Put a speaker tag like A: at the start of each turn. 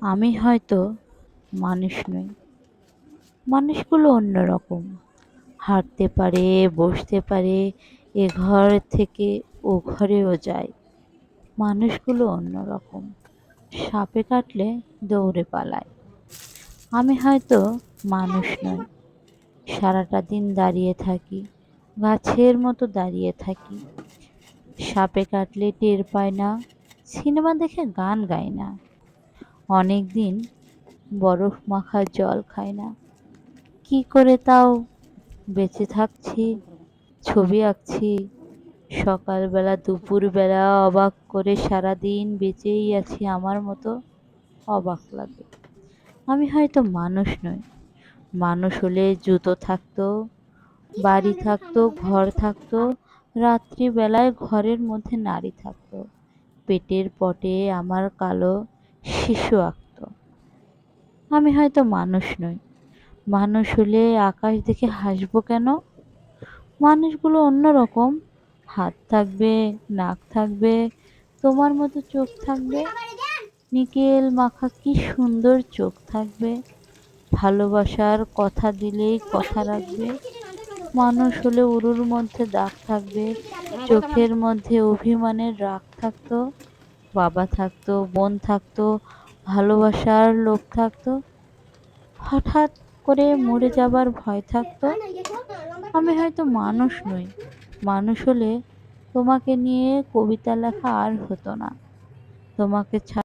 A: আমি হয়তো মানুষ নই, মানুষগুলো অন্যরকম। হাঁটতে পারে, বসতে পারে, এ ঘর থেকে ও ঘরেও যায়। মানুষগুলো অন্যরকম। সাপে কাটলে দৌড়ে পালায়। আমি হয়তো মানুষ নই, সারাটা দিন দাঁড়িয়ে থাকি, গাছের মতো দাঁড়িয়ে থাকি। সাপে কাটলে টের পায় না, সিনেমা দেখে গান গায় না, অনেক দিন বরফ মাখা জল খায় না। কি করে তাও বেঁচে থাকছি, ছবি আঁকছি, সকালবেলা দুপুরবেলা অবাক করে সারাদিন বেঁচেই আছি আমার মতো। অবাক লাগে। আমি হয়তো মানুষ নই, মানুষ হলে জুতো থাকতো, বাড়ি থাকতো, ঘর থাকতো, রাত্রিবেলায় ঘরের মধ্যে নারী থাকতো, পেটের পটে আমার কালো শিশু আঁকতো। আমি হয়তো মানুষ নই, মানুষ হলে আকাশ দেখে হাসবো কেন? মানুষগুলো অন্যরকম। হাত থাকবে, নাক থাকবে, তোমার মতো চোখ থাকবে, নিকেল মাখা কি সুন্দর চোখ থাকবে। ভালোবাসার কথা দিলেই কথা রাখবে। মানুষ হলে উরুর মধ্যে দাগ থাকবে, চোখের মধ্যে অভিমানের রাগ থাকতো। বাবা থাকতো, বোন থাকতো, ভালোবাসার লোক থাকতো। হঠাৎ করে মরে যাবার ভয় থাকতো। আমি হয়তো মানুষ নই, মানুষ হলে তোমাকে নিয়ে কবিতা লেখা আর হতো না। তোমাকে